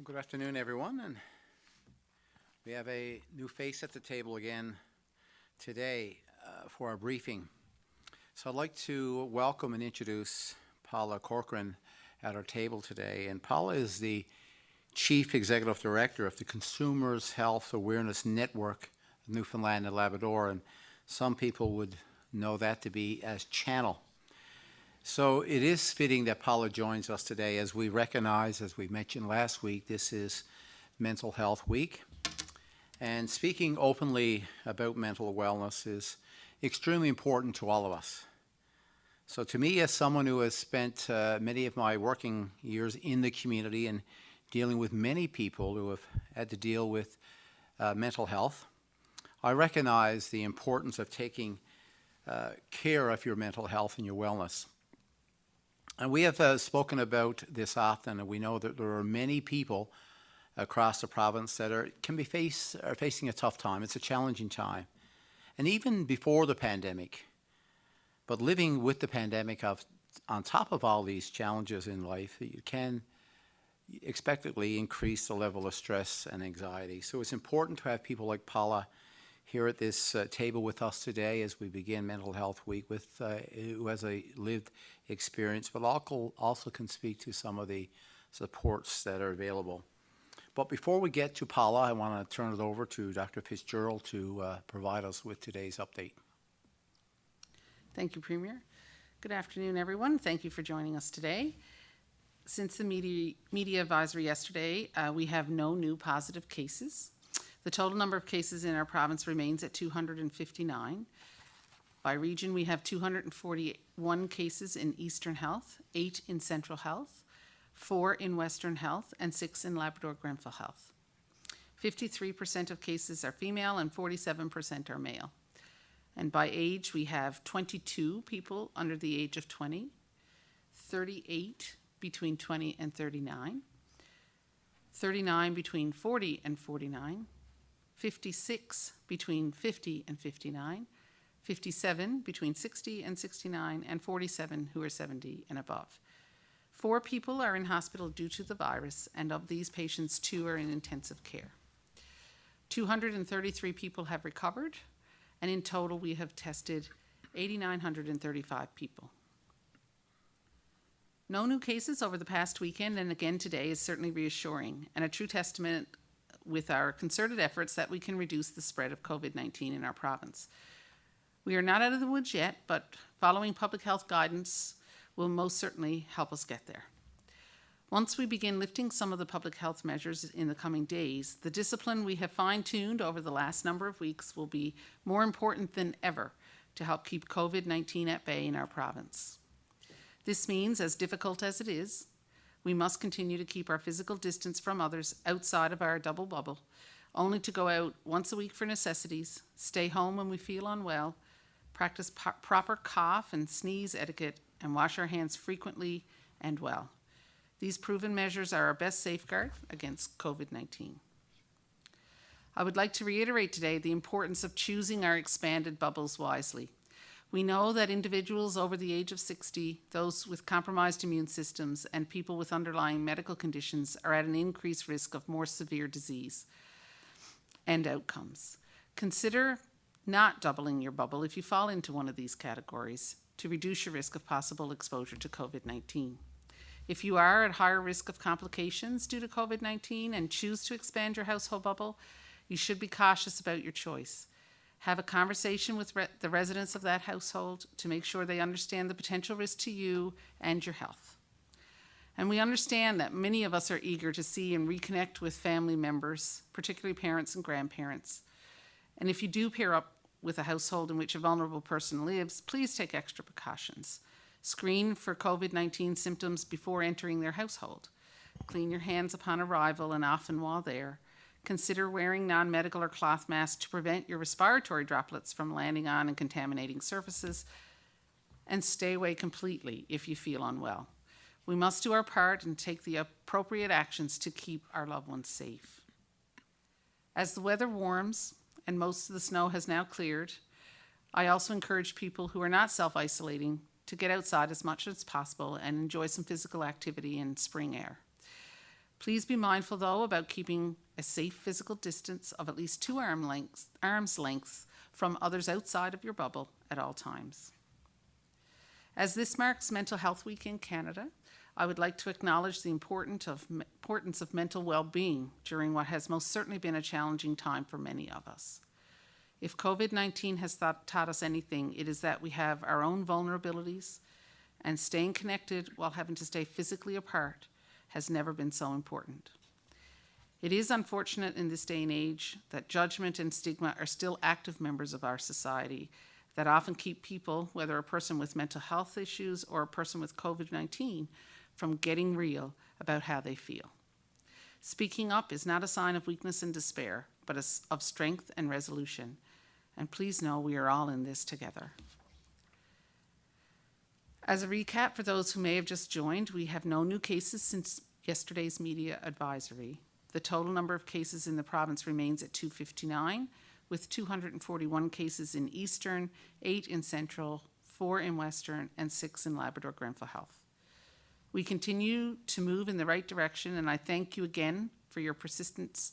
Well, good afternoon, everyone, and we have a new face at the table again today for our briefing. So I'd like to welcome and introduce Paula Corcoran at our table today. And Paula is the Chief Executive Director of the Consumers Health Awareness Network of Newfoundland and Labrador, and some people would know that to be as Channel. So it is fitting that Paula joins us today as we recognize, as we mentioned last week, this is Mental Health Week. And speaking openly about mental wellness is extremely important to all of us. So to me, as someone who has spent many of my working years in the community and dealing with many people who have had to deal with mental health, I recognize the importance of taking care of your mental health and your wellness. And we have spoken about this often, and we know that there are many people across the province that are facing a tough time. It's a challenging time. And even before the pandemic, but living with the pandemic on top of all these challenges in life, you can expectedly increase the level of stress and anxiety. So it's important to have people like Paula here at this table with us today as we begin Mental Health Week with who has a lived experience, but also can speak to some of the supports that are available. But before we get to Paula, I want to turn it over to Dr. Fitzgerald to provide us with today's update. Thank you, Premier. Good afternoon, everyone. Thank you for joining us today. Since the media advisory yesterday, we have no new positive cases. The total number of cases in our province remains at 259. By region, we have 241 cases in Eastern Health, 8 in Central Health, 4 in Western Health, and 6 in Labrador-Grenville Health. 53% of cases are female and 47% are male. And by age, we have 22 people under the age of 20, 38 between 20 and 39, 39 between 40 and 49, 56 between 50 and 59, 57 between 60 and 69, and 47 who are 70 and above. 4 people are in hospital due to the virus, and of these patients, 2 are in intensive care. 233 people have recovered, and in total we have tested 8,935 people. No new cases over the past weekend and again today is certainly reassuring and a true testament with our concerted efforts that we can reduce the spread of COVID-19 in our province. We are not out of the woods yet, but following public health guidance will most certainly help us get there. Once we begin lifting some of the public health measures in the coming days, the discipline we have fine-tuned over the last number of weeks will be more important than ever to help keep COVID-19 at bay in our province. This means, as difficult as it is, we must continue to keep our physical distance from others outside of our double bubble, only to go out once a week for necessities, stay home when we feel unwell, practice proper cough and sneeze etiquette, and wash our hands frequently and well. These proven measures are our best safeguard against COVID-19. I would like to reiterate today the importance of choosing our expanded bubbles wisely. We know that individuals over the age of 60, those with compromised immune systems, and people with underlying medical conditions are at an increased risk of more severe disease and outcomes. Consider not doubling your bubble if you fall into one of these categories to reduce your risk of possible exposure to COVID-19. If you are at higher risk of complications due to COVID-19 and choose to expand your household bubble, you should be cautious about your choice. Have a conversation with the residents of that household to make sure they understand the potential risk to you and your health. And we understand that many of us are eager to see and reconnect with family members, particularly parents and grandparents. And if you do pair up with a household in which a vulnerable person lives, please take extra precautions. Screen for COVID-19 symptoms before entering their household. Clean your hands upon arrival and often while there. Consider wearing non-medical or cloth masks to prevent your respiratory droplets from landing on and contaminating surfaces, and stay away completely if you feel unwell. We must do our part and take the appropriate actions to keep our loved ones safe. As the weather warms and most of the snow has now cleared, I also encourage people who are not self-isolating to get outside as much as possible and enjoy some physical activity in spring air. Please be mindful, though, about keeping a safe physical distance of at least 2 arm's lengths from others outside of your bubble at all times. As this marks Mental Health Week in Canada, I would like to acknowledge the importance of mental well-being during what has most certainly been a challenging time for many of us. If COVID-19 has taught us anything, it is that we have our own vulnerabilities, and staying connected while having to stay physically apart has never been so important. It is unfortunate in this day and age that judgment and stigma are still active members of our society that often keep people, whether a person with mental health issues or a person with COVID-19, from getting real about how they feel. Speaking up is not a sign of weakness and despair, but of strength and resolution. And please know we are all in this together. As a recap for those who may have just joined, we have no new cases since yesterday's media advisory. The total number of cases in the province remains at 259, with 241 cases in Eastern, 8 in Central, 4 in Western, and 6 in Labrador-Grenfell Health. We continue to move in the right direction, and I thank you again for your persistent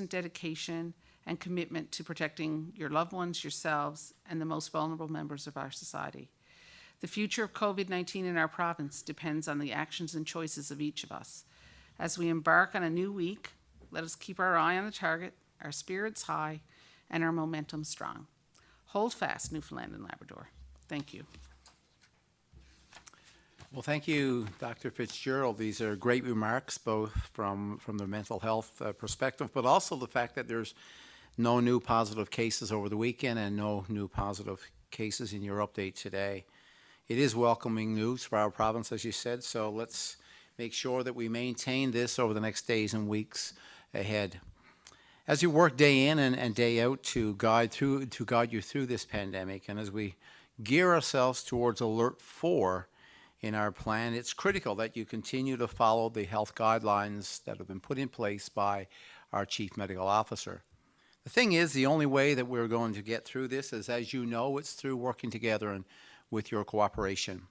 dedication and commitment to protecting your loved ones, yourselves, and the most vulnerable members of our society. The future of COVID-19 in our province depends on the actions and choices of each of us. As we embark on a new week, let us keep our eye on the target, our spirits high, and our momentum strong. Hold fast, Newfoundland and Labrador. Thank you. Well, thank you, Dr. Fitzgerald. These are great remarks, both from the mental health perspective, but also the fact that there's no new positive cases over the weekend and no new positive cases in your update today. It is welcoming news for our province, as you said, so let's make sure that we maintain this over the next days and weeks ahead. As you work day in and day out to guide you through this pandemic, and as we gear ourselves towards Alert 4 in our plan, it's critical that you continue to follow the health guidelines that have been put in place by our Chief Medical Officer. The thing is, the only way that we're going to get through this is, as you know, it's through working together and with your cooperation.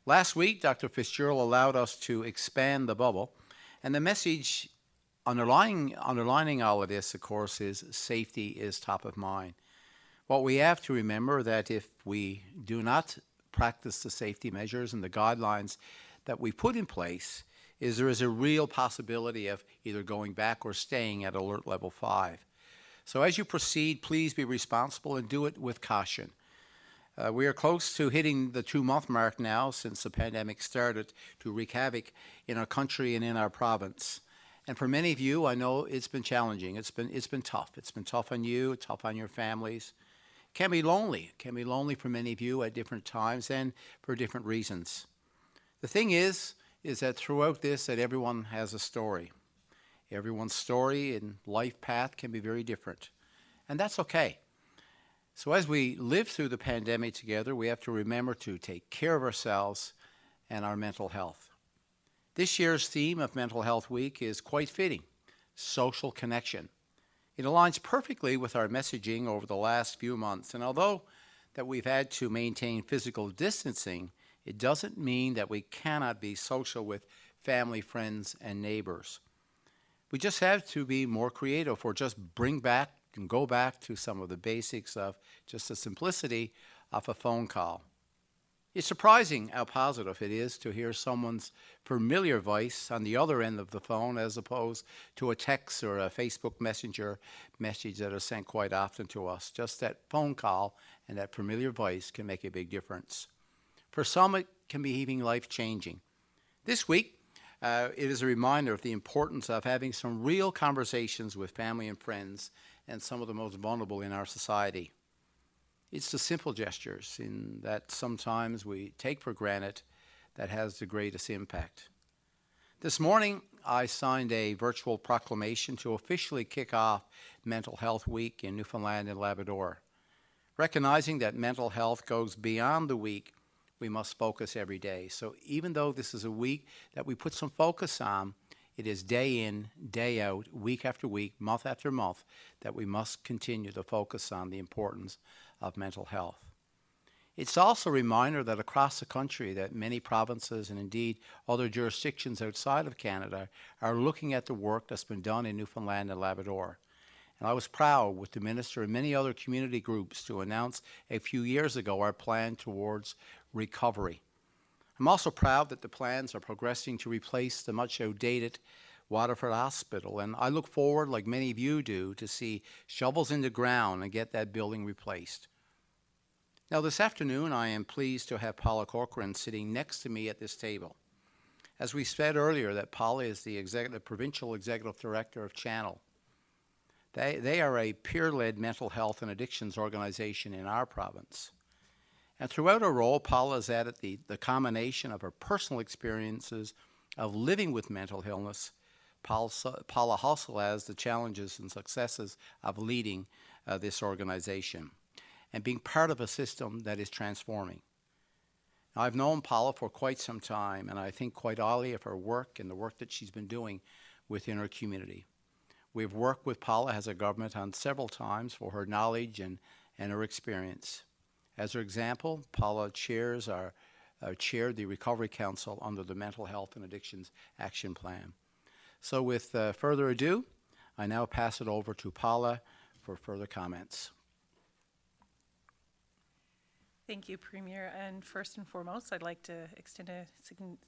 Last week, Dr. Fitzgerald allowed us to expand the bubble, and the message underlining all of this, of course, is safety is top of mind. What we have to remember that if we do not practice the safety measures and the guidelines that we put in place, is there is a real possibility of either going back or staying at alert level 5. So as you proceed, please be responsible and do it with caution. We are close to hitting the 2-month mark now since the pandemic started to wreak havoc in our country and in our province. And for many of you, I know it's been challenging. It's been tough. It's been tough on you, tough on your families. It can be lonely. It can be lonely for many of you at different times and for different reasons. The thing is that throughout this, that everyone has a story. Everyone's story and life path can be very different. And that's okay. So as we live through the pandemic together, we have to remember to take care of ourselves and our mental health. This year's theme of Mental Health Week is quite fitting: social connection. It aligns perfectly with our messaging over the last few months, and although that we've had to maintain physical distancing, it doesn't mean that we cannot be social with family, friends, and neighbors. We just have to be more creative, or just bring back and go back to some of the basics of just the simplicity of a phone call. It's surprising how positive it is to hear someone's familiar voice on the other end of the phone as opposed to a text or a Facebook Messenger message that are sent quite often to us. Just that phone call and that familiar voice can make a big difference. For some, it can be even life-changing. This week, it is a reminder of the importance of having some real conversations with family and friends and some of the most vulnerable in our society. It's the simple gestures in that sometimes we take for granted that has the greatest impact. This morning, I signed a virtual proclamation to officially kick off Mental Health Week in Newfoundland and Labrador. Recognizing that mental health goes beyond the week, we must focus every day. So even though this is a week that we put some focus on, it is day in, day out, week after week, month after month, that we must continue to focus on the importance of mental health. It's also a reminder that across the country that many provinces and indeed other jurisdictions outside of Canada are looking at the work that's been done in Newfoundland and Labrador. And I was proud with the Minister and many other community groups to announce a few years ago our plan towards recovery. I'm also proud that the plans are progressing to replace the much outdated Waterford Hospital, and I look forward, like many of you do, to see shovels in the ground and get that building replaced. Now, this afternoon, I am pleased to have Paula Corcoran sitting next to me at this table. As we said earlier, that Paula is the Provincial Executive Director of Channel. They are a peer-led mental health and addictions organization in our province. And throughout her role, Paula has added the combination of her personal experiences of living with mental illness. Paula also has the challenges and successes of leading this organization and being part of a system that is transforming. Now, I've known Paula for quite some time, and I think quite highly of her work and the work that she's been doing within her community. We've worked with Paula as a government on several times for her knowledge and her experience. As an example, Paula chaired the Recovery Council under the Mental Health and Addictions Action Plan. So with further ado, I now pass it over to Paula for further comments. Thank you, Premier. And first and foremost, I'd like to extend a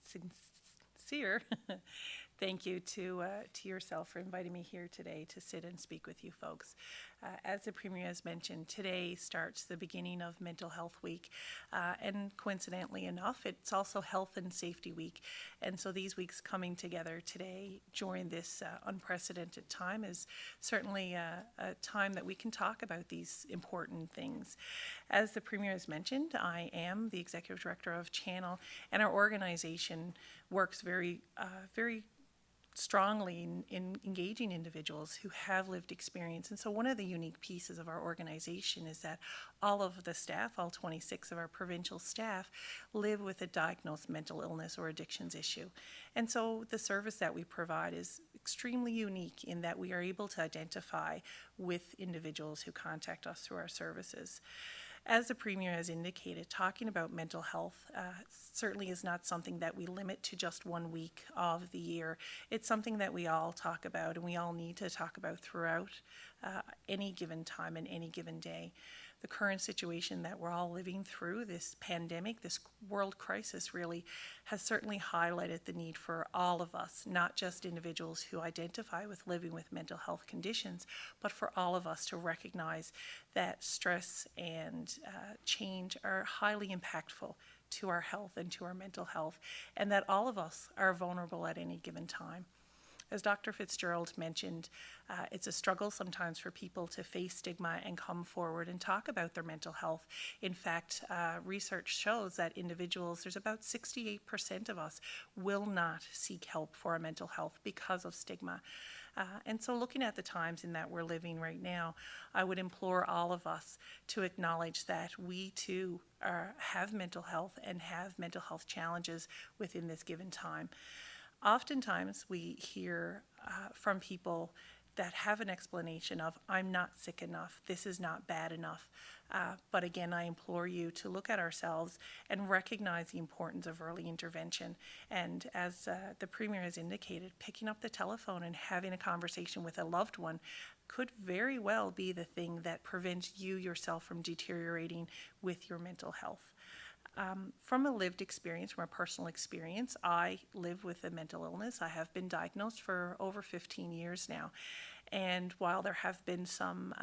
sincere thank you to yourself for inviting me here today to sit and speak with you folks. As the Premier has mentioned, today starts the beginning of Mental Health Week, and coincidentally enough, it's also Health and Safety Week. And so these weeks coming together today during this unprecedented time is certainly a time that we can talk about these important things. As the Premier has mentioned, I am the Executive Director of Channel, and our organization works very strongly in engaging individuals who have lived experience. And so one of the unique pieces of our organization is that all of the staff, all 26 of our provincial staff, live with a diagnosed mental illness or addictions issue. And so the service that we provide is extremely unique in that we are able to identify with individuals who contact us through our services. As the Premier has indicated, talking about mental health certainly is not something that we limit to just 1 week of the year. It's something that we all talk about and we all need to talk about throughout any given time and any given day. The current situation that we're all living through, this pandemic, this world crisis really has certainly highlighted the need for all of us, not just individuals who identify with living with mental health conditions, but for all of us to recognize that stress and change are highly impactful to our health and to our mental health, and that all of us are vulnerable at any given time. As Dr. Fitzgerald mentioned, it's a struggle sometimes for people to face stigma and come forward and talk about their mental health. In fact, research shows that there's about 68% of us will not seek help for our mental health because of stigma. And so looking at the times in that we're living right now, I would implore all of us to acknowledge that we too have mental health and have mental health challenges within this given time. Oftentimes we hear from people that have an explanation of, I'm not sick enough, this is not bad enough. But again, I implore you to look at ourselves and recognize the importance of early intervention. And as the Premier has indicated, picking up the telephone and having a conversation with a loved one could very well be the thing that prevents you yourself from deteriorating with your mental health. From a lived experience, from a personal experience, I live with a mental illness. I have been diagnosed for over 15 years now. And while there have been some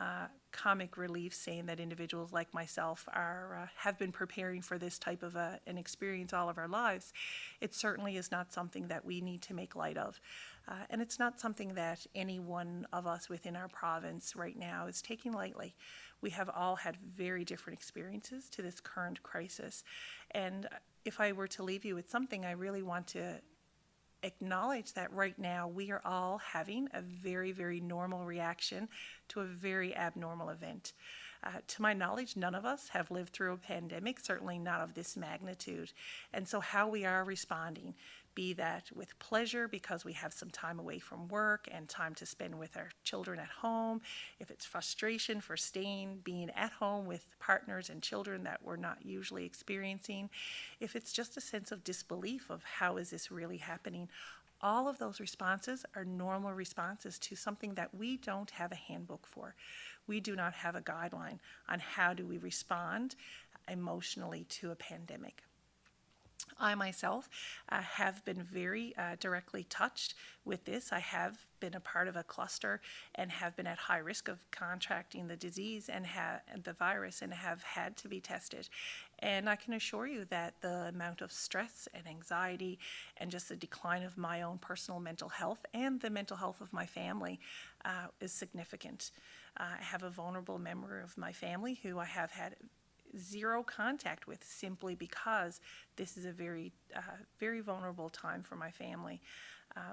comic relief saying that individuals like myself have been preparing for this type of an experience all of our lives, it certainly is not something that we need to make light of. And it's not something that any one of us within our province right now is taking lightly. We have all had very different experiences to this current crisis. And if I were to leave you with something, I really want to acknowledge that right now we are all having a very, very normal reaction to a very abnormal event. To my knowledge, none of us have lived through a pandemic, certainly not of this magnitude. And so how we are responding be that with pleasure because we have some time away from work and time to spend with our children at home, if it's frustration for being at home with partners and children that we're not usually experiencing, if it's just a sense of disbelief of how is this really happening, all of those responses are normal responses to something that we don't have a handbook for. We do not have a guideline on how do we respond emotionally to a pandemic. I myself have been very directly touched with this. I have been a part of a cluster and have been at high risk of contracting the disease and the virus and have had to be tested. And I can assure you that the amount of stress and anxiety and just the decline of my own personal mental health and the mental health of my family is significant. I have a vulnerable member of my family who I have had zero contact with simply because this is a very, very vulnerable time for my family.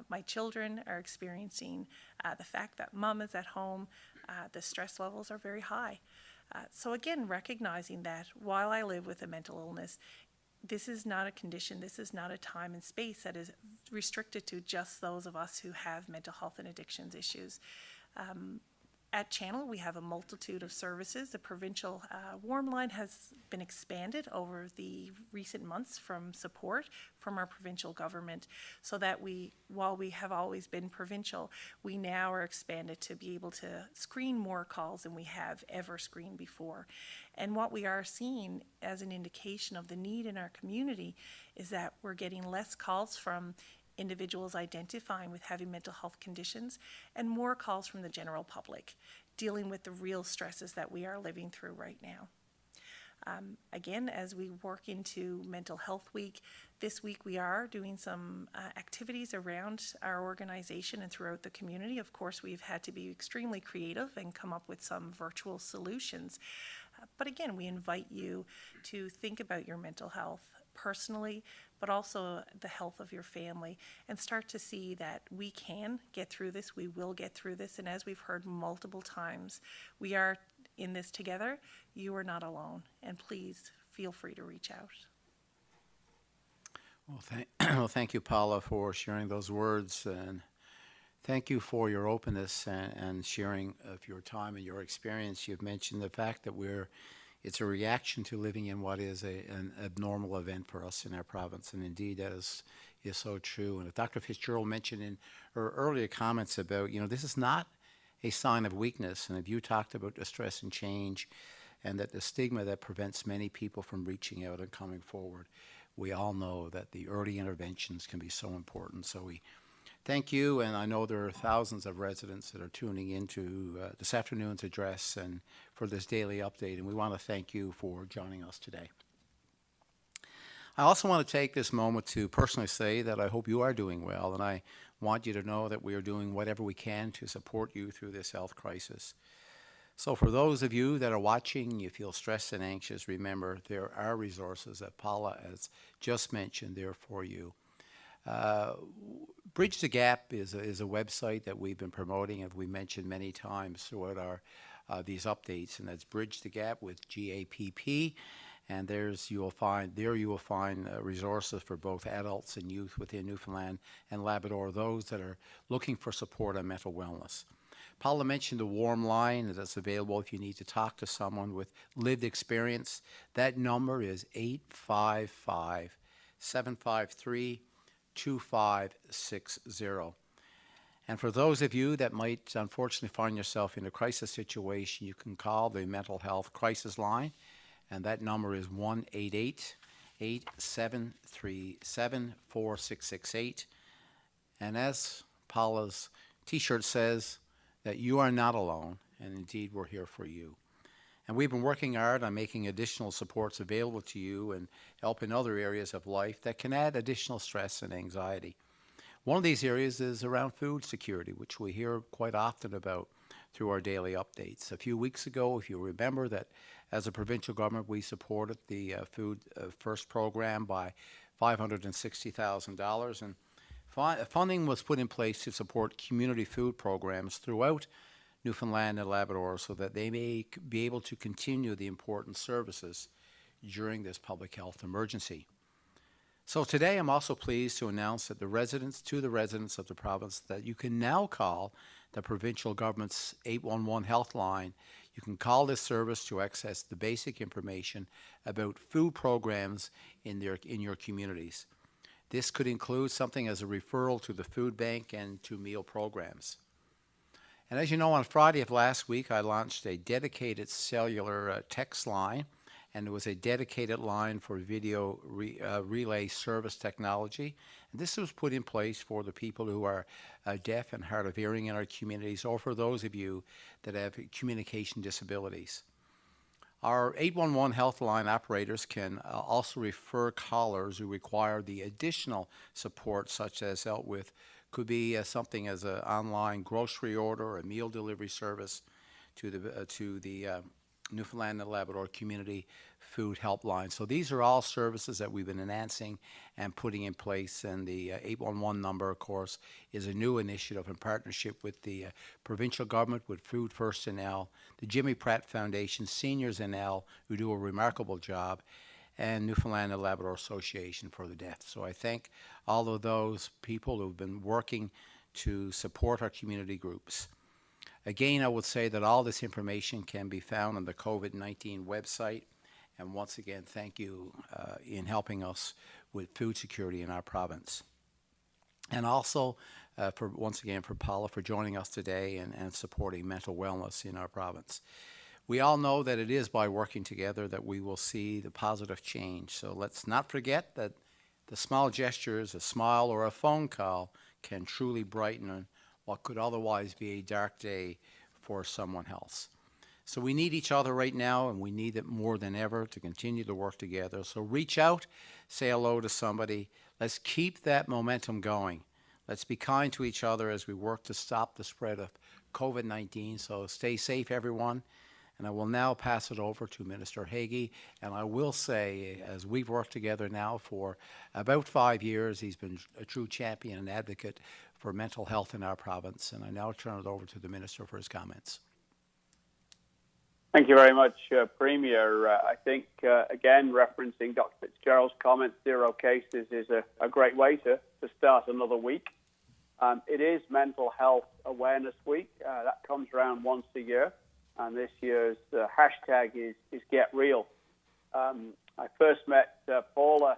My children are experiencing the fact that mom is at home. The stress levels are very high. So again, recognizing that while I live with a mental illness, this is not a condition, this is not a time and space that is restricted to just those of us who have mental health and addictions issues. At Channel, we have a multitude of services. The provincial warm line has been expanded over the recent months from support from our provincial government, so that while we have always been provincial, we now are expanded to be able to screen more calls than we have ever screened before. And what we are seeing as an indication of the need in our community is that we're getting less calls from individuals identifying with heavy mental health conditions and more calls from the general public dealing with the real stresses that we are living through right now. Again, as we work into Mental Health Week, this week we are doing some activities around our organization and throughout the community. Of course, we've had to be extremely creative and come up with some virtual solutions. But again, we invite you to think about your mental health personally, but also the health of your family, and start to see that we can get through this, we will get through this, and as we've heard multiple times, we are in this together. You are not alone, and please feel free to reach out. Well, thank you, Paula, for sharing those words, and thank you for your openness and sharing of your time and your experience. You've mentioned the fact that it's a reaction to living in what is an abnormal event for us in our province, and indeed that is so true. And Dr. Fitzgerald mentioned in her earlier comments about, this is not a sign of weakness, and if you talked about the stress and change and that the stigma that prevents many people from reaching out and coming forward, we all know that the early interventions can be so important. So we thank you, and I know there are thousands of residents that are tuning into this afternoon's address and for this daily update, and we want to thank you for joining us today. I also want to take this moment to personally say that I hope you are doing well, and I want you to know that we are doing whatever we can to support you through this health crisis. So for those of you that are watching, you feel stressed and anxious, remember there are resources that Paula has just mentioned there for you. Bridge the Gap is a website that we've been promoting, and we mentioned many times throughout our these updates, and that's Bridge the Gap with GAPP. And you will find resources for both adults and youth within Newfoundland and Labrador, those that are looking for support on mental wellness. Paula mentioned the warm line that's available if you need to talk to someone with lived experience. That number is 855-753-2560. And for those of you that might unfortunately find yourself in a crisis situation, you can call the Mental Health Crisis Line, and that number is 1-888-8737-4668. And as Paula's T-shirt says, that you are not alone, and indeed we're here for you. And we've been working hard on making additional supports available to you and help in other areas of life that can add additional stress and anxiety. One of these areas is around food security, which we hear quite often about through our daily updates. A few weeks ago, if you remember, that as a provincial government, we supported the Food First program by $560,000, and funding was put in place to support community food programs throughout Newfoundland and Labrador so that they may be able to continue the important services during this public health emergency. So today I'm also pleased to announce that the residents of the province that you can now call the provincial government's 811 health line. You can call this service to access the basic information about food programs in your communities. This could include something as a referral to the food bank and to meal programs. And as you know, on Friday of last week, I launched a dedicated cellular text line, and it was a dedicated line for video relay service technology. And this was put in place for the people who are deaf and hard of hearing in our communities, or for those of you that have communication disabilities. Our 811 health line operators can also refer callers who require the additional support, such as help with, could be something as an online grocery order or a meal delivery service, to the Newfoundland and Labrador Community Food Helpline. So these are all services that we've been enhancing and putting in place, and the 811 number, of course, is a new initiative in partnership with the provincial government, with Food First NL, the Jimmy Pratt Foundation, Seniors NL, who do a remarkable job, and Newfoundland and Labrador Association for the Deaf. So I thank all of those people who've been working to support our community groups. Again, I would say that all this information can be found on the COVID-19 website. And once again, thank you in helping us with food security in our province. And also, once again, for Paula for joining us today and supporting mental wellness in our province. We all know that it is by working together that we will see the positive change. So let's not forget that the small gestures, a smile or a phone call, can truly brighten what could otherwise be a dark day for someone else. So we need each other right now, and we need it more than ever to continue to work together. So reach out, say hello to somebody. Let's keep that momentum going. Let's be kind to each other as we work to stop the spread of COVID-19. So stay safe, everyone. And I will now pass it over to Minister Hagee. And I will say, as we've worked together now for about 5 years, he's been a true champion and advocate for mental health in our province. And I now turn it over to the Minister for his comments. Thank you very much, Premier. I think, again, referencing Dr. Fitzgerald's comments, 0 cases is a great way to start another week. It is Mental Health Awareness Week. That comes around once a year. And this year's hashtag is Get Real. I first met Paula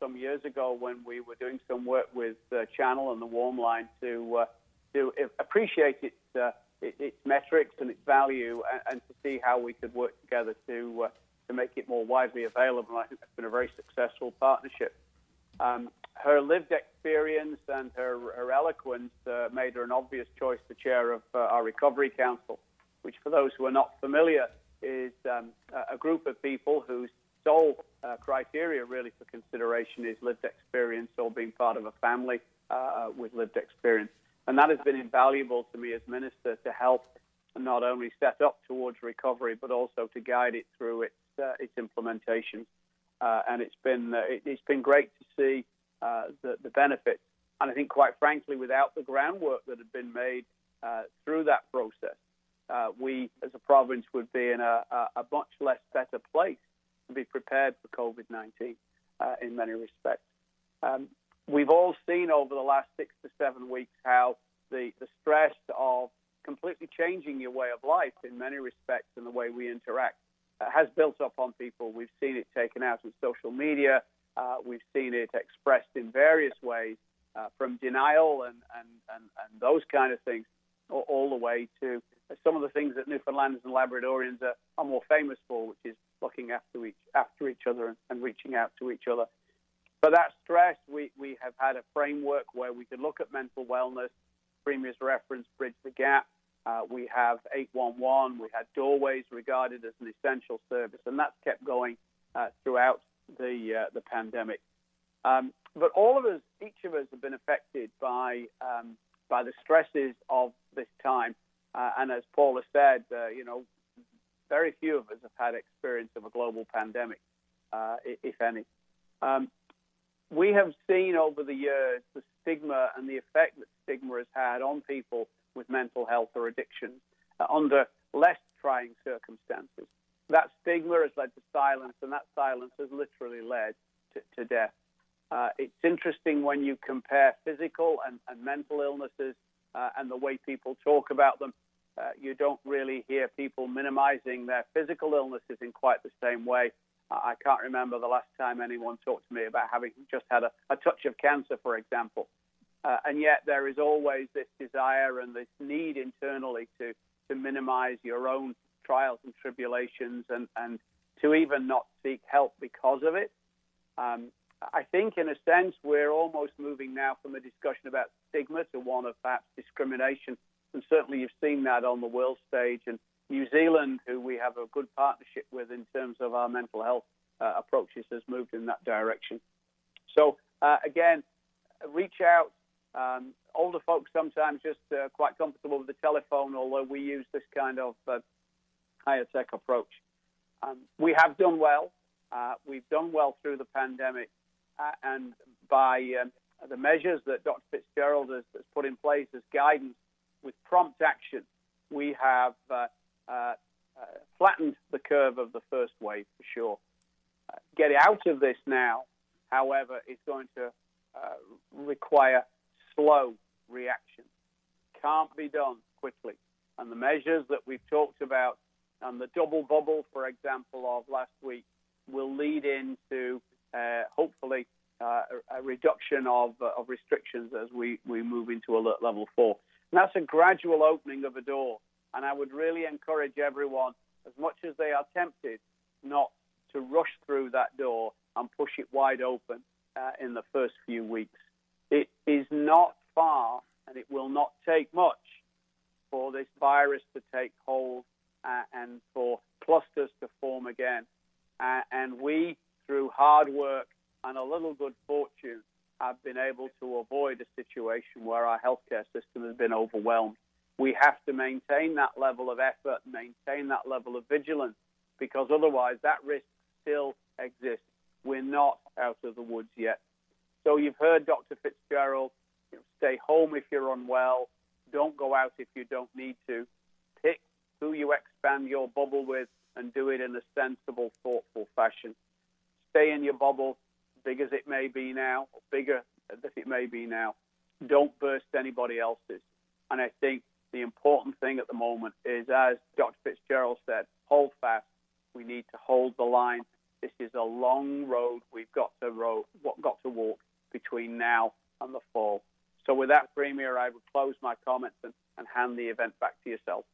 some years ago when we were doing some work with Channel and the Warm Line to appreciate its metrics and its value, and to see how we could work together to make it more widely available. And I think that's been a very successful partnership. Her lived experience and her eloquence made her an obvious choice to chair of our Recovery Council, which, for those who are not familiar, is a group of people whose sole criteria really for consideration is lived experience or being part of a family with lived experience. And that has been invaluable to me as Minister to help not only set up towards recovery, but also to guide it through its implementation. And it's been great to see the benefits. And I think, quite frankly, without the groundwork that had been made through that process, we as a province would be in a much less better place to be prepared for COVID-19 in many respects. We've all seen over the last 6 to 7 weeks how the stress of completely changing your way of life in many respects and the way we interact has built up on people. We've seen it taken out in social media. We've seen it expressed in various ways, from denial and those kind of things, all the way to some of the things that Newfoundlanders and Labradorians are more famous for, which is looking after each other and reaching out to each other. For that stress, we have had a framework where we could look at mental wellness. Premier's reference, Bridge the Gap. We have 811. We had Doorways regarded as an essential service, and that's kept going throughout the pandemic. But all of us, each of us, have been affected by the stresses of this time. And as Paula said, very few of us have had experience of a global pandemic, if any. We have seen over the years the stigma and the effect that stigma has had on people with mental health or addictions under less trying circumstances. That stigma has led to silence, and that silence has literally led to death. It's interesting when you compare physical and mental illnesses and the way people talk about them. You don't really hear people minimizing their physical illnesses in quite the same way. I can't remember the last time anyone talked to me about having just had a touch of cancer, for example. And yet there is always this desire and this need internally to minimize your own trials and tribulations and to even not seek help because of it. I think, in a sense, we're almost moving now from a discussion about stigma to one of perhaps discrimination. And certainly you've seen that on the world stage. And New Zealand, who we have a good partnership with in terms of our mental health approaches, has moved in that direction. So, again, reach out. Older folks sometimes just quite comfortable with the telephone, although we use this kind of higher tech approach. We have done well. We've done well through the pandemic. And by the measures that Dr. Fitzgerald has put in place as guidance with prompt action, we have flattened the curve of the first wave for sure. Getting out of this now, however, is going to require slow reaction. Can't be done quickly. And the measures that we've talked about and the double bubble, for example, of last week will lead into hopefully a reduction of restrictions as we move into alert level 4. And that's a gradual opening of a door. And I would really encourage everyone, as much as they are tempted, not to rush through that door and push it wide open in the first few weeks. It is not far, and it will not take much for this virus to take hold and for clusters to form again. And we, through hard work and a little good fortune, have been able to avoid a situation where our healthcare system has been overwhelmed. We have to maintain that level of effort, maintain that level of vigilance, because otherwise that risk still exists. We're not out of the woods yet. So you've heard Dr. Fitzgerald, stay home if you're unwell, don't go out if you don't need to, pick who you expand your bubble with and do it in a sensible, thoughtful fashion. Stay in your bubble, big as it may be now, or bigger as it may be now. Don't burst anybody else's. And I think the important thing at the moment is, as Dr. Fitzgerald said, hold fast. We need to hold the line. This is a long road we've got to walk between now and the fall. So with that, Premier, I would close my comments and hand the event back to yourself.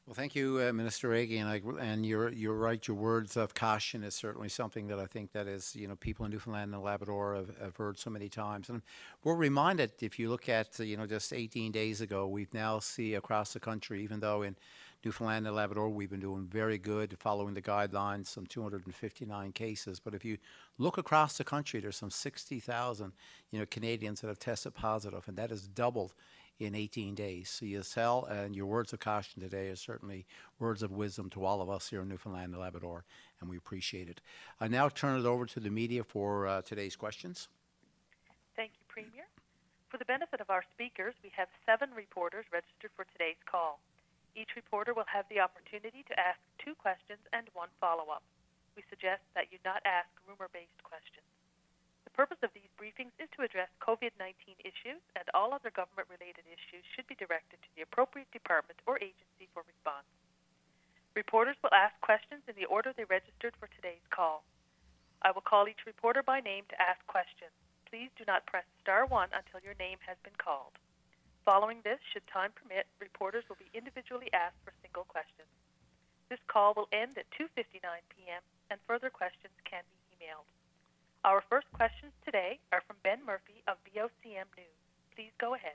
Well, thank you, Minister Hagee, and you're right. Your words of caution is certainly something that I think that is, people in Newfoundland and Labrador have heard so many times. And we're reminded, if you look at, just 18 days ago, we've now see across the country, even though in Newfoundland and Labrador we've been doing very good, following the guidelines, some 259 cases. But if you look across the country, there's some 60,000, Canadians that have tested positive, and that has doubled in 18 days. So you sell, and your words of caution today are certainly words of wisdom to all of us here in Newfoundland and Labrador, and we appreciate it. I now turn it over to the media for today's questions. Thank you, Premier. For the benefit of our speakers, we have 7 reporters registered for today's call. Each reporter will have the opportunity to ask 2 questions and 1 follow-up. We suggest that you not ask rumor-based questions. The purpose of these briefings is to address COVID-19 issues, and all other government-related issues should be directed to the appropriate department or agency for response. Reporters will ask questions in the order they registered for today's call. I will call each reporter by name to ask questions. Please do not press *1 until your name has been called. Following this, should time permit, reporters will be individually asked for single questions. This call will end at 2:59 p.m., and further questions can be emailed. Our first questions today are from Ben Murphy of VOCM News. Please go ahead.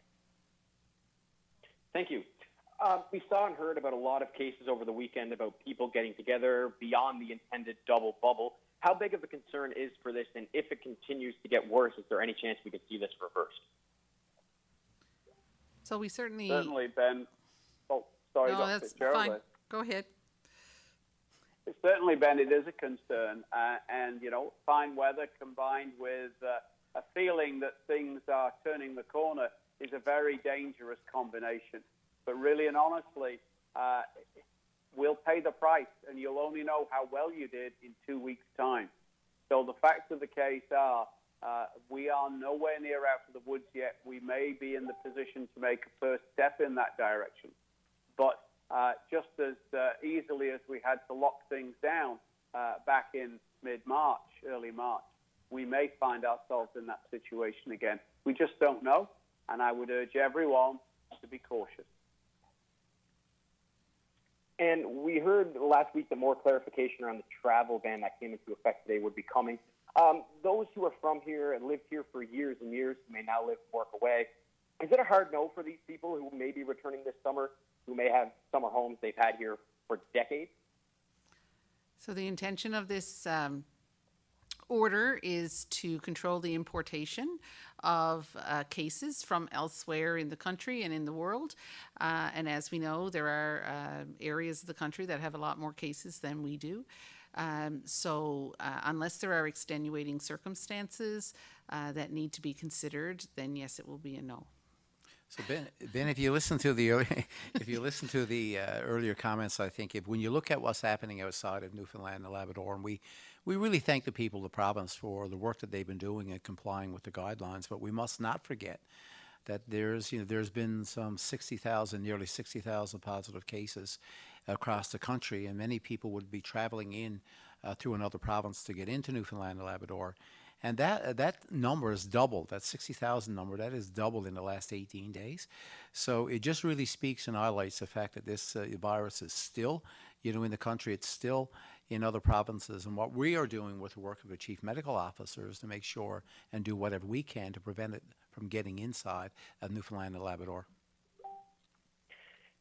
Thank you. We saw and heard about a lot of cases over the weekend about people getting together beyond the intended double bubble. How big of a concern is for this, and if it continues to get worse, is there any chance we could see this reversed? So we certainly, Ben. Oh, sorry, no, Dr. that's Fitzgerald. fine. Go ahead. Certainly, Ben, it is a concern, and fine weather combined with a feeling that things are turning the corner is a very dangerous combination. But really and honestly, we'll pay the price, and you'll only know how well you did in 2 weeks' time. So the facts of the case are We are nowhere near out of the woods yet. We may be in the position to make a first step in that direction. But just as easily as we had to lock things down back in mid-March, early March, we may find ourselves in that situation again. We just don't know, and I would urge everyone to be cautious. And we heard last week that more clarification around the travel ban that came into effect today would be coming. Those who are from here and lived here for years and years who may now live and work away, is it a hard no for these people who may be returning this summer, who may have summer homes they've had here for decades? So the intention of this order is to control the importation of cases from elsewhere in the country and in the world. And as we know, there are areas of the country that have a lot more cases than we do. So unless there are extenuating circumstances that need to be considered, then yes, it will be a no. So Ben, if you listen to the earlier comments, I think when you look at what's happening outside of Newfoundland and Labrador, and we really thank the people of the province for the work that they've been doing in complying with the guidelines, but we must not forget that there's been some 60,000, nearly 60,000 positive cases across the country, and many people would be traveling in through another province to get into Newfoundland and Labrador. And that number is doubled. That 60,000 number, that is doubled in the last 18 days. So it just really speaks and highlights the fact that this virus is still, in the country. It's still in other provinces. And what we are doing with the work of the chief medical officers to make sure and do whatever we can to prevent it from getting inside of Newfoundland and Labrador.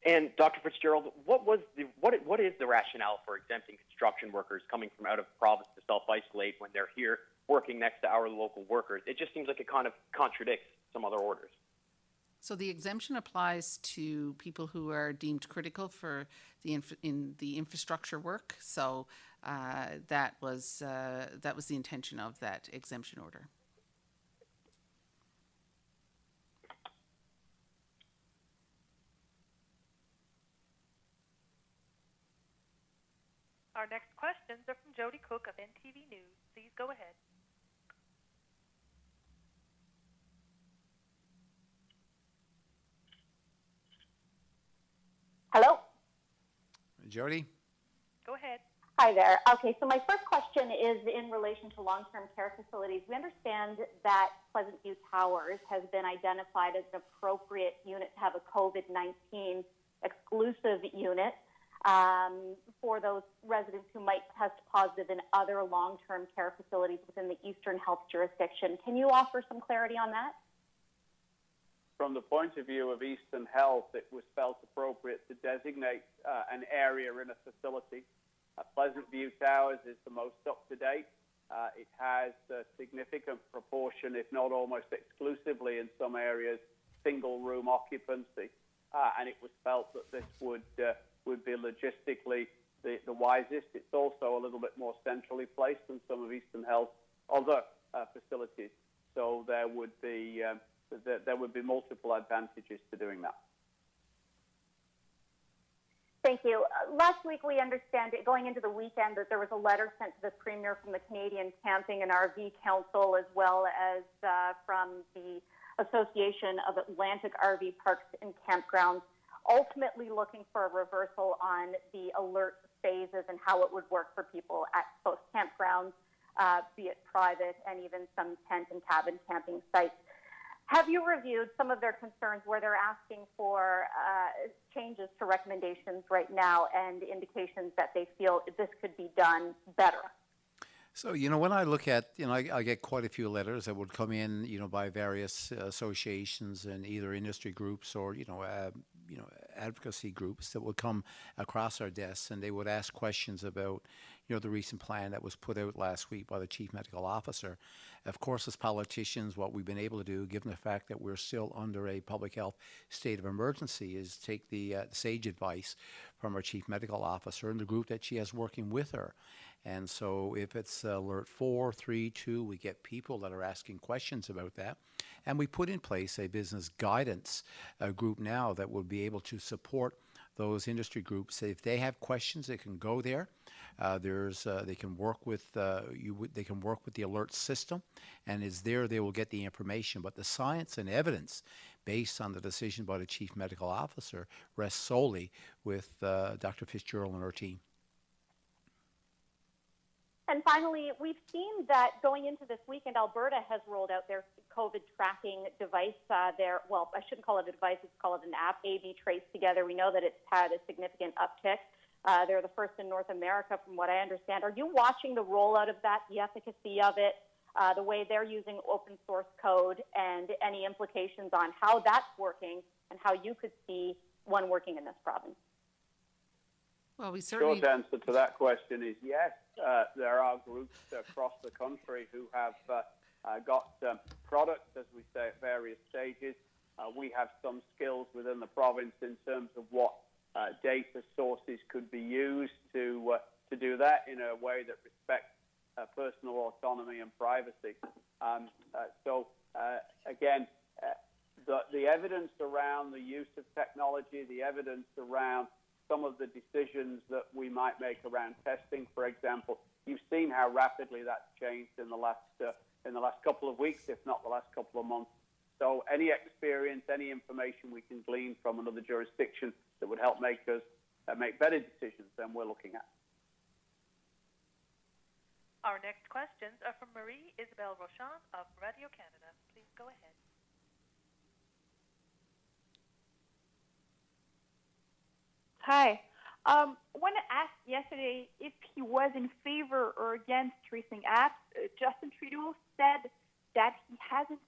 And Dr. Fitzgerald, what is the rationale for exempting construction workers coming from out of province to self-isolate when they're here working next to our local workers? It just seems like it kind of contradicts some other orders. So the exemption applies to people who are deemed critical for the infrastructure work. So that was the intention of that exemption order. Our next questions are from Jody Cook of NTV News. Please go ahead. Hello? Jody? Go ahead. Hi there. Okay, so my first question is in relation to long-term care facilities. We understand that Pleasant View Towers has been identified as an appropriate unit to have a COVID-19 exclusive unit for those residents who might test positive in other long-term care facilities within the Eastern Health jurisdiction. Can you offer some clarity on that? From the point of view of Eastern Health, it was felt appropriate to designate an area in a facility. Pleasant View Towers is the most up-to-date. It has a significant proportion, if not almost exclusively in some areas, single-room occupancy. And it was felt that this would be logistically the wisest. It's also a little bit more centrally placed than some of Eastern Health's other facilities. So there would be multiple advantages to doing that. Thank you. Last week, we understand, going into the weekend, that there was a letter sent to the Premier from the Canadian Camping and RV Council, as well as from the Association of Atlantic RV Parks and Campgrounds, ultimately looking for a reversal on the alert phases and how it would work for people at both campgrounds, be it private and even some tent and cabin camping sites. Have you reviewed some of their concerns where they're asking for changes to recommendations right now and indications that they feel this could be done better? So, when I look at, I get quite a few letters that would come in, by various associations and either industry groups or, advocacy groups that would come across our desks, and they would ask questions about, the recent plan that was put out last week by the chief medical officer. Of course, as politicians, what we've been able to do, given the fact that we're still under a public health state of emergency, is take the sage advice from our chief medical officer and the group that she has working with her. And so if it's alert 4, 3, 2, we get people that are asking questions about that. And we put in place a business guidance group now that will be able to support those industry groups. If they have questions, they can go there. They can work with they can work with the alert system, and is there they will get the information. But the science and evidence based on the decision by the chief medical officer rests solely with Dr. Fitzgerald and her team. And finally, we've seen that going into this weekend, Alberta has rolled out their COVID tracking device. Well, I shouldn't call it a device, let's call it an app, AB Trace Together. We know that it's had a significant uptick. They're the first in North America, from what I understand. Are you watching the rollout of that, the efficacy of it, the way they're using open source code, and any implications on how that's working and how you could see one working in this province? Well, we certainly... Short answer to that question is yes. There are groups across the country who have got products, as we say, at various stages. We have some skills within the province in terms of what data sources could be used to do that in a way that respects personal autonomy and privacy. Again, the evidence around the use of technology, the evidence around some of the decisions that we might make around testing, for example, you've seen how rapidly that's changed in the last couple of weeks, if not the last couple of months. So any experience, any information we can glean from another jurisdiction that would help make us make better decisions, then we're looking at. Our next questions are from Marie Isabelle Rochon of Radio Canada. Please go ahead. Hi. When asked yesterday if he was in favor or against tracing apps, Justin Trudeau said that he hasn't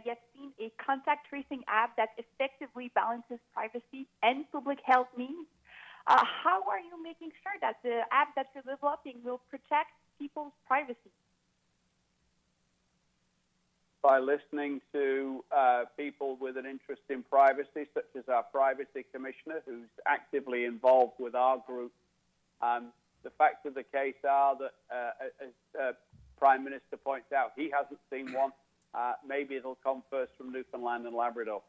yet seen a contact tracing app that effectively balances privacy and public health needs. How are you making sure that the app that you're developing will protect people's privacy? By listening to people with an interest in privacy, such as our privacy commissioner, who's actively involved with our group. The facts of the case are that, as Prime Minister points out, he hasn't seen one. Maybe it'll come first from Newfoundland and Labrador.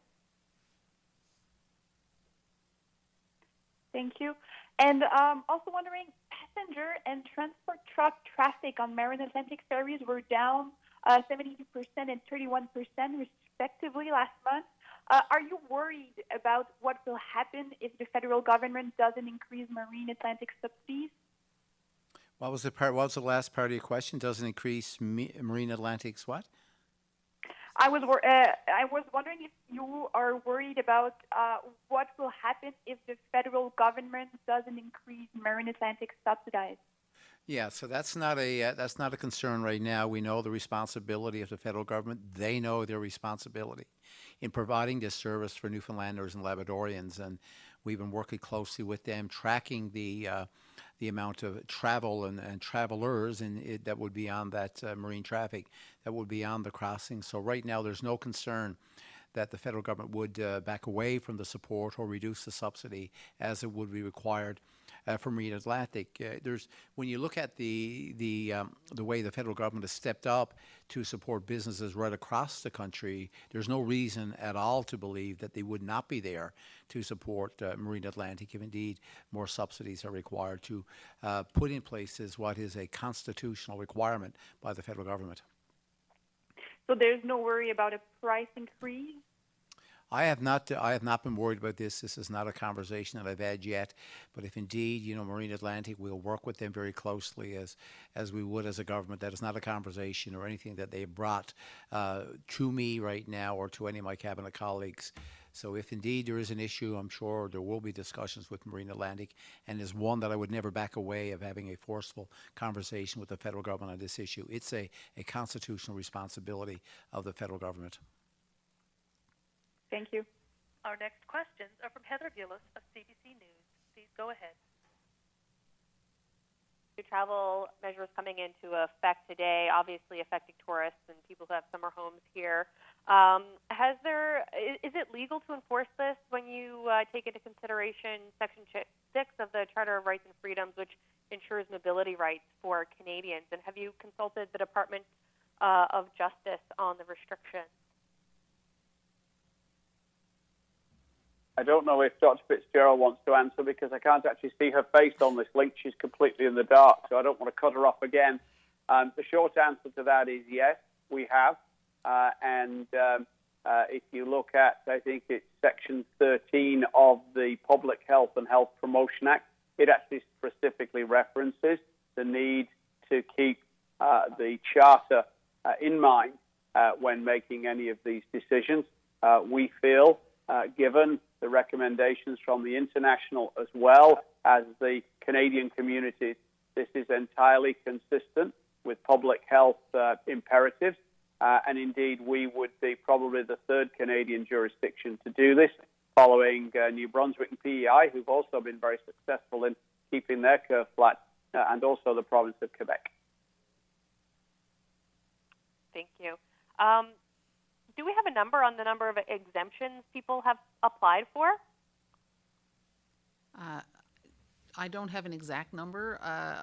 Thank you. And also wondering, passenger and transport truck traffic on Marin Atlantic ferries were down 72% and 31% respectively last month. Are you worried about what will happen if the federal government doesn't increase Marine Atlantic subsidies? What was the last part of your question? Doesn't increase Marine Atlantic's what? I was wondering if you are worried about what will happen if the federal government doesn't increase Marine Atlantic subsidies. Yeah, so that's not a concern right now. We know the responsibility of the federal government. They know their responsibility in providing this service for Newfoundlanders and Labradorians, and we've been working closely with them, tracking the amount of travel and travelers that would be on that marine traffic, that would be on the crossing. So right now there's no concern that the federal government would back away from the support or reduce the subsidy as it would be required for Marine Atlantic. When you look at the way the federal government has stepped up to support businesses right across the country, there's no reason at all to believe that they would not be there to support Marine Atlantic if indeed more subsidies are required to put in place what is a constitutional requirement by the federal government. So there's no worry about a price increase? I have not been worried about this. This is not a conversation that I've had yet. But if indeed, Marine Atlantic, we'll work with them very closely as we would as a government. That is not a conversation or anything that they've brought to me right now or to any of my cabinet colleagues. So if indeed there is an issue, I'm sure there will be discussions with Marine Atlantic, and is one that I would never back away of having a forceful conversation with the federal government on this issue. It's a constitutional responsibility of the federal government. Thank you. Our next questions are from Heather Gillis of CBC News. Please go ahead. Travel measures coming into effect today, obviously affecting tourists and people who have summer homes here. Is it legal to enforce this when you take into consideration Section 6 of the Charter of Rights and Freedoms, which ensures mobility rights for Canadians? And have you consulted the Department of Justice on the restrictions? I don't know if Dr. Fitzgerald wants to answer because I can't actually see her face on this link. She's completely in the dark, so I don't want to cut her off again. The short answer to that is yes, we have. If you look at, I think it's Section 13 of the Public Health and Health Promotion Act, it actually specifically references the need to keep the Charter in mind when making any of these decisions. We feel, given the recommendations from the international as well as the Canadian communities, this is entirely consistent with public health imperatives. And indeed, we would be probably the third Canadian jurisdiction to do this, following New Brunswick and PEI, who've also been very successful in keeping their curve flat, and also the province of Quebec. Thank you. Do we have a number on the number of exemptions people have applied for? I don't have an exact number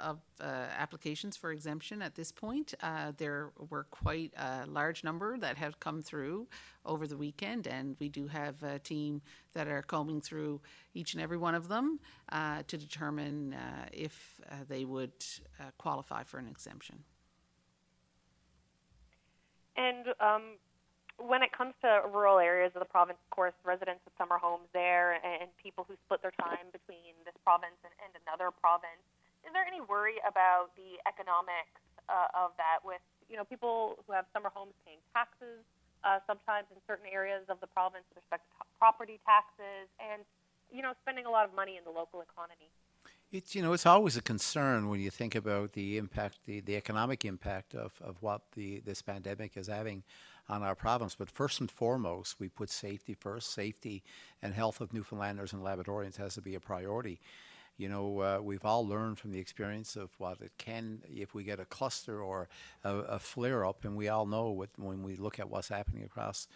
of applications for exemption at this point. There were quite a large number that have come through over the weekend, and we do have a team that are combing through each and every one of them to determine if they would qualify for an exemption. And when it comes to rural areas of the province, of course, residents of summer homes there and people who split their time between this province and another province, is there any worry about the economics of that with, people who have summer homes paying taxes sometimes in certain areas of the province with respect to property taxes and, spending a lot of money in the local economy? It's always a concern when you think about the impact, the economic impact of what this pandemic is having on our province. But first and foremost, we put safety first. Safety and health of Newfoundlanders and Labradorians has to be a priority. We've all learned from the experience of what it can, if we get a cluster or a flare-up, and we all know when we look at what's happening across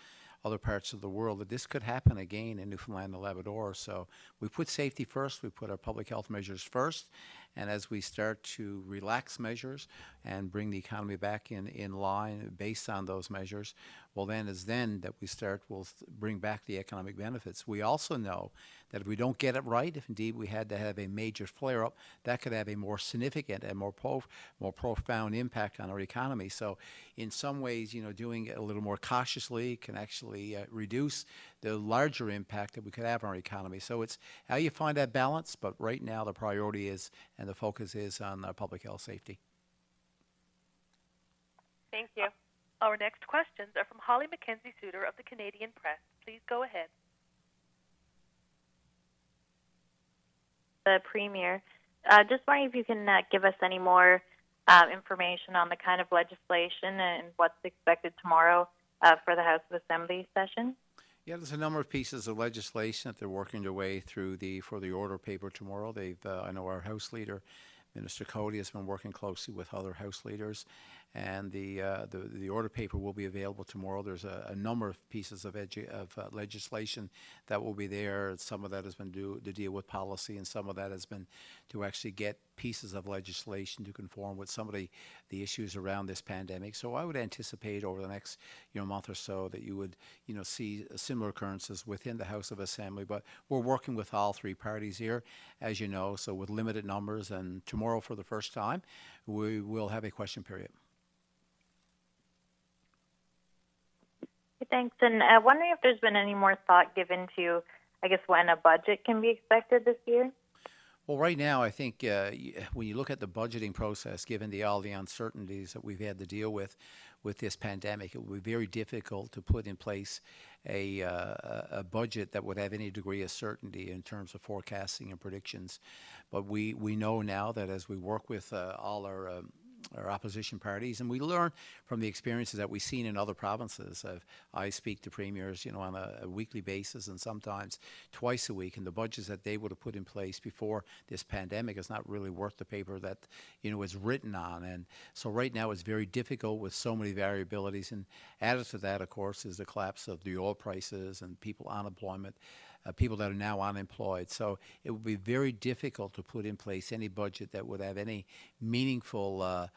other parts of the world, that this could happen again in Newfoundland and Labrador. So we put safety first, we put our public health measures first, and as we start to relax measures and bring the economy back in line based on those measures, well then that we'll bring back the economic benefits. We also know that if we don't get it right, if indeed we had to have a major flare-up, that could have a more significant and more profound impact on our economy. So in some ways, doing it a little more cautiously can actually reduce the larger impact that we could have on our economy. So it's how you find that balance, but right now the priority is and the focus is on public health safety. Thank you. Our next questions are from Holly Mackenzie-Suter of the Canadian Press. Please go ahead. The Premier, just wondering if you can give us any more information on the kind of legislation and what's expected tomorrow for the House of Assembly session. Yeah, there's a number of pieces of legislation that they're working their way through for the order paper tomorrow. I know our House Leader, Minister Cody, has been working closely with other House leaders, and the order paper will be available tomorrow. There's a number of pieces of legislation that will be there. Some of that has been to deal with policy, and some of that has been to actually get pieces of legislation to conform with some of the issues around this pandemic. So I would anticipate over the next month or so that you would see similar occurrences within the House of Assembly. But we're working with all three parties here, as you know, so with limited numbers. And tomorrow, for the first time, we will have a question period. Thanks. And wondering if there's been any more thought given to, when a budget can be expected this year? Well, right now, I think when you look at the budgeting process, given all the uncertainties that we've had to deal with this pandemic, it would be very difficult to put in place a budget that would have any degree of certainty in terms of forecasting and predictions. But we know now that as we work with all our opposition parties, and we learn from the experiences that we've seen in other provinces. I speak to premiers, on a weekly basis and sometimes twice a week, and the budgets that they would have put in place before this pandemic is not really worth the paper that, it's written on. And so right now it's very difficult with so many variabilities, and added to that, of course, is the collapse of the oil prices and unemployment. People that are now unemployed. So it would be very difficult to put in place any budget that would have any meaningful,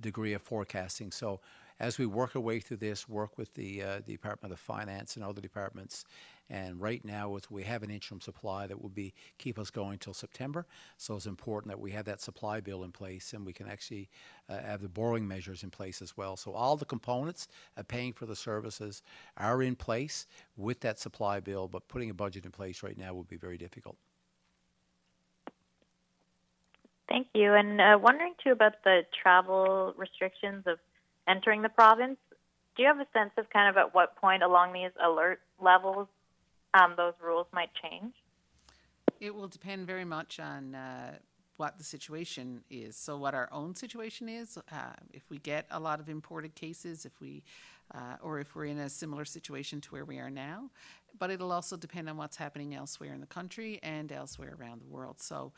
degree of forecasting. So as we work our way through this, work with the Department of Finance and other departments. And right now, we have an interim supply that will keep us going till September. So it's important that we have that supply bill in place, and we can actually have the borrowing measures in place as well. So all the components of paying for the services are in place with that supply bill, but putting a budget in place right now will be very difficult. Thank you. And wondering too about the travel restrictions of entering the province. Do you have a sense of kind of at what point along these alert levels those rules might change? It will depend very much on what the situation is. So what our own situation is, if we get a lot of imported cases, or if we're in a similar situation to where we are now. But it'll also depend on what's happening elsewhere in the country and elsewhere around the world. So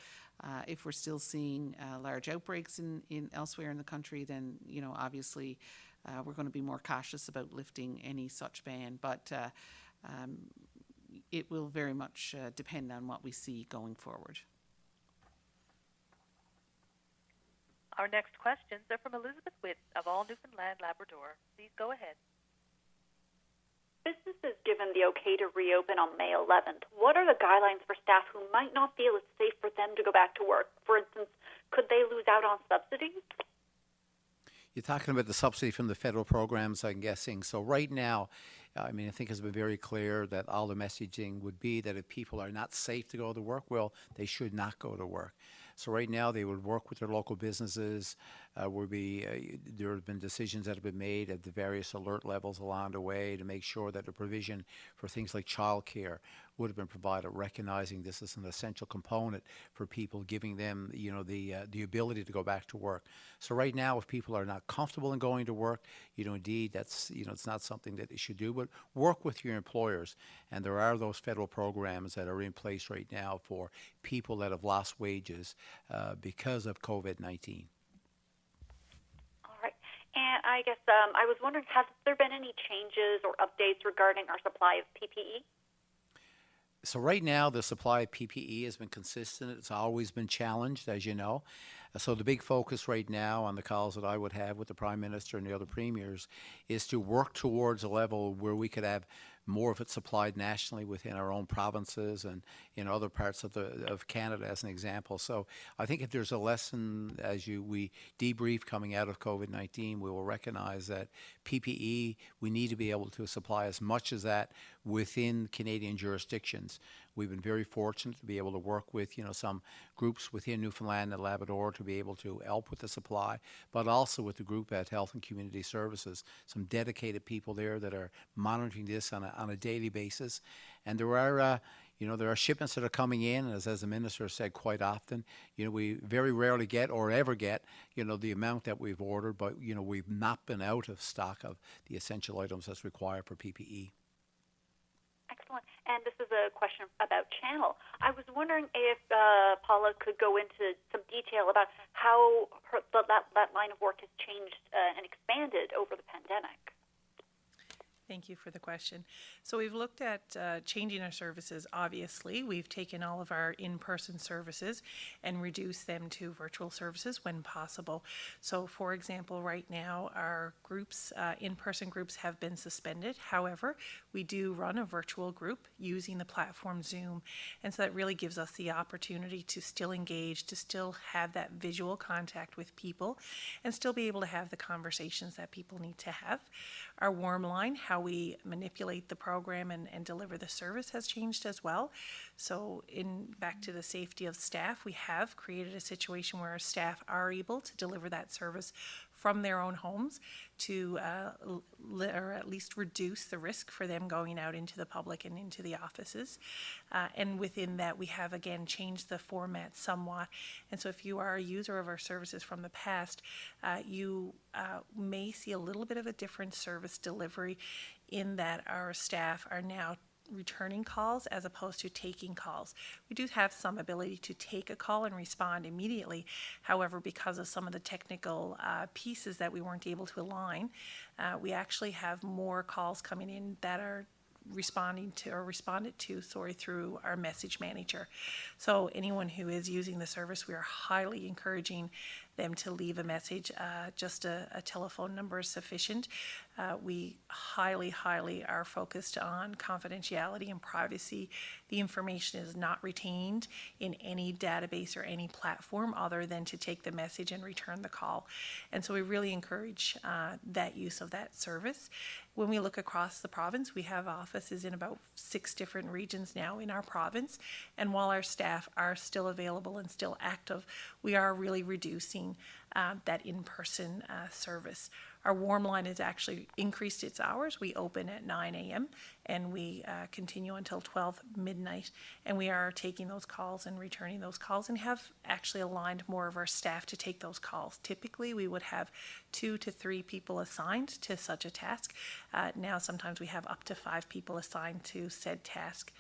if we're still seeing large outbreaks in elsewhere in the country, then, obviously we're going to be more cautious about lifting any such ban. But it will very much depend on what we see going forward. Our next questions are from Elizabeth Witt of All Newfoundland Labrador. Please go ahead. Businesses given the okay to reopen on May 11th. What are the guidelines for staff who might not feel it's safe for them to go back to work? For instance, could they lose out on subsidies? You're talking about the subsidy from the federal programs, I'm guessing. So right now, I think it's been very clear that all the messaging would be that if people are not safe to go to work, well, they should not go to work. So right now, they would work with their local businesses. There have been decisions that have been made at the various alert levels along the way to make sure that the provision for things like childcare would have been provided, recognizing this is an essential component for people, giving them, the ability to go back to work. So right now, if people are not comfortable in going to work, indeed, that's, it's not something that they should do, but work with your employers. And there are those federal programs that are in place right now for people that have lost wages because of COVID-19. All right. And I guess I was wondering, has there been any changes or updates regarding our supply of PPE? So right now, the supply of PPE has been consistent. It's always been challenged, as you know. So the big focus right now on the calls that I would have with the Prime Minister and the other premiers is to work towards a level where we could have more of it supplied nationally within our own provinces and in other parts of Canada, as an example. So I think if there's a lesson as we debrief coming out of COVID-19, we will recognize that PPE, we need to be able to supply as much as that within Canadian jurisdictions. We've been very fortunate to be able to work with, some groups within Newfoundland and Labrador to be able to help with the supply, but also with the group at Health and Community Services, some dedicated people there that are monitoring this on a daily basis. And there are shipments that are coming in, as the Minister said quite often, we very rarely get or ever get, the amount that we've ordered, but, we've not been out of stock of the essential items that's required for PPE. Excellent. And this is a question about Channel. I was wondering if Paula could go into some detail about how that line of work has changed and expanded over the pandemic. Thank you for the question. So we've looked at changing our services, obviously. We've taken all of our in-person services and reduced them to virtual services when possible. So for example, right now our groups, in-person groups have been suspended. However, we do run a virtual group using the platform Zoom. And so that really gives us the opportunity to still engage, to still have that visual contact with people and still be able to have the conversations that people need to have. Our warm line, how we manipulate the program and deliver the service has changed as well. So back to the safety of staff, we have created a situation where our staff are able to deliver that service from their own homes to or at least reduce the risk for them going out into the public and into the offices. And within that, we have again changed the format somewhat. And so if you are a user of our services from the past, you may see a little bit of a different service delivery in that our staff are now returning calls as opposed to taking calls. We do have some ability to take a call and respond immediately. However, because of some of the technical pieces that we weren't able to align, we actually have more calls coming in that are responded to through our message manager. So anyone who is using the service, we are highly encouraging them to leave a message. Just a telephone number is sufficient. We highly are focused on confidentiality and privacy. The information is not retained in any database or any platform other than to take the message and return the call. And so we really encourage that use of that service. When we look across the province, we have offices in about 6 different regions now in our province. And while our staff are still available and still active, we are really reducing that in-person service. Our warm line has actually increased its hours. We open at 9 a.m. and we continue until 12 midnight. And we are taking those calls and returning those calls and have actually aligned more of our staff to take those calls. Typically, we would have 2 to 3 people assigned to such a task. Now, sometimes we have up to 5 people assigned to said task.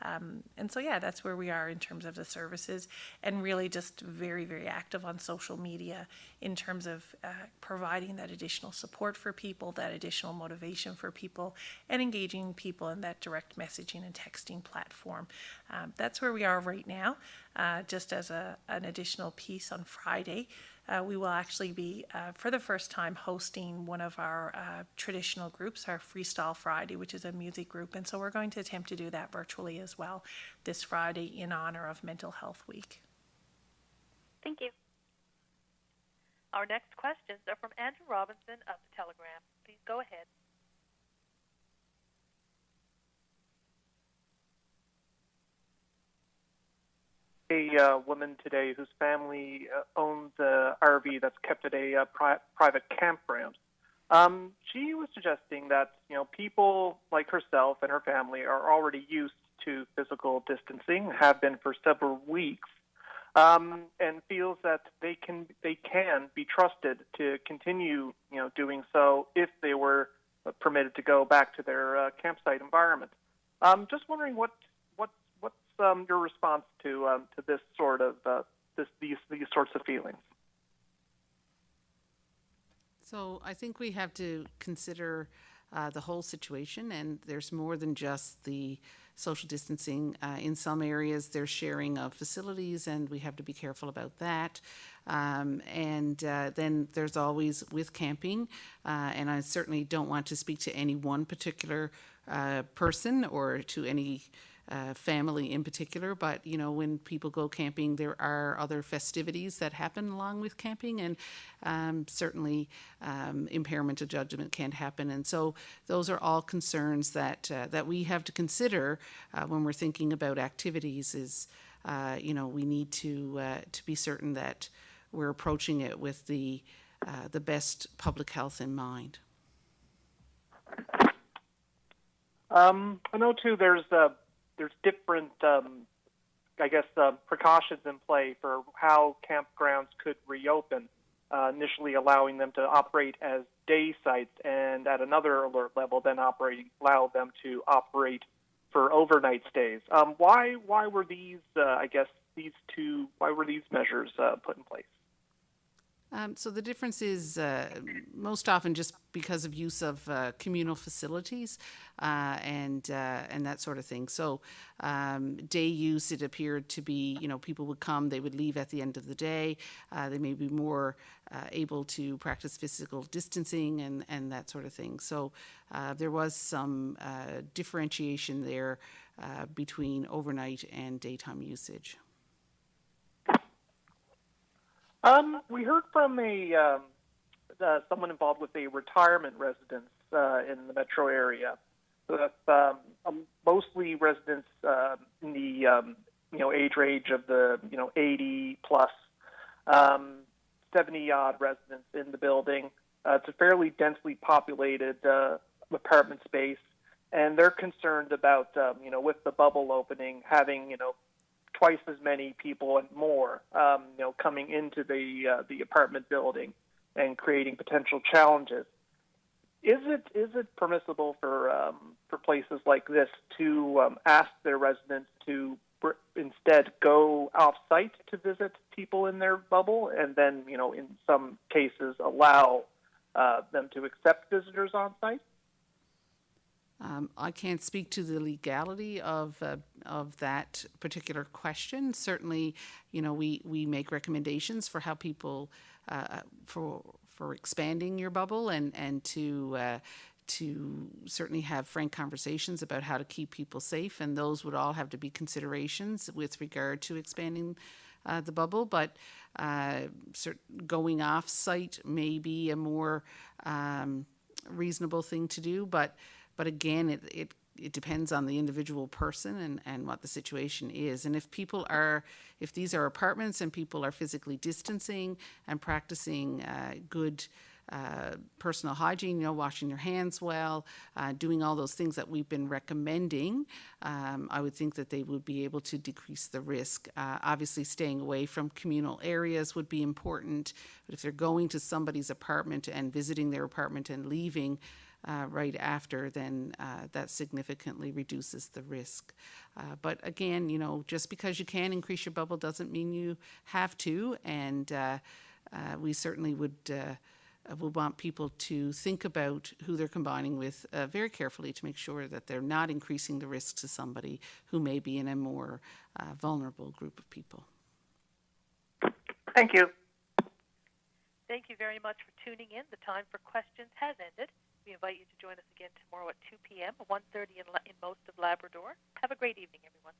And so, yeah, that's where we are in terms of the services, and really just very active on social media in terms of providing that additional support for people, that additional motivation for people, and engaging people in that direct messaging and texting platform. That's where we are right now. Just as an additional piece, on Friday, we will actually be, for the first time, hosting one of our traditional groups, our Freestyle Friday, which is a music group. And so we're going to attempt to do that virtually as well this Friday in honor of Mental Health Week. Thank you. Our next questions are from Andrew Robinson of the Telegram. Please go ahead. A woman today whose family owns a RV that's kept at a private campground. She was suggesting that people like herself and her family are already used to physical distancing, have been for several weeks, and feels that they can be trusted to continue doing so if they were permitted to go back to their campsite environment. Just wondering what's your response to this sort of these sorts of feelings? So I think we have to consider the whole situation, and there's more than just the social distancing. In some areas, there's sharing of facilities, and we have to be careful about that. And then there's always with camping, and I certainly don't want to speak to any one particular person or to any family in particular, but when people go camping, there are other festivities that happen along with camping, and certainly impairment of judgment can happen. And so those are all concerns that we have to consider when we're thinking about activities. Is we need to be certain that we're approaching it with the best public health in mind. I know too. There's different, precautions in play for how campgrounds could reopen, initially allowing them to operate as day sites, and at another alert level, then allow them to operate for overnight stays. Why were these measures put in place? So the difference is most often just because of use of communal facilities and that sort of thing. So day use, it appeared to be, people would come, they would leave at the end of the day. They may be more able to practice physical distancing and that sort of thing. So there was some differentiation there between overnight and daytime usage. We heard from someone involved with a retirement residence in the metro area. So that's mostly residents in the age range of the 80 plus, 70 odd residents in the building. It's a fairly densely populated apartment space, and they're concerned about with the bubble opening, having twice as many people and more, coming into the apartment building and creating potential challenges. Is it permissible for places like this to ask their residents to instead go off-site to visit people in their bubble, and then in some cases allow them to accept visitors on-site? I can't speak to the legality of that particular question. Certainly, we make recommendations for how people for expanding your bubble and to certainly have frank conversations about how to keep people safe, and those would all have to be considerations with regard to expanding the bubble. But going off site may be a more reasonable thing to do, but again, it depends on the individual person and what the situation is. And if these are apartments and people are physically distancing and practicing good personal hygiene, washing your hands well, doing all those things that we've been recommending, I would think that they would be able to decrease the risk. Obviously, staying away from communal areas would be important, but if they're going to somebody's apartment and visiting their apartment and leaving right after, then that significantly reduces the risk. But again, just because you can increase your bubble doesn't mean you have to, and we certainly would want people to think about who they're combining with very carefully to make sure that they're not increasing the risk to somebody who may be in a more vulnerable group of people. Thank you. Thank you very much for tuning in. The time for questions has ended. We invite you to join us again tomorrow at 2 p.m., 1:30 in most of Labrador. Have a great evening, everyone.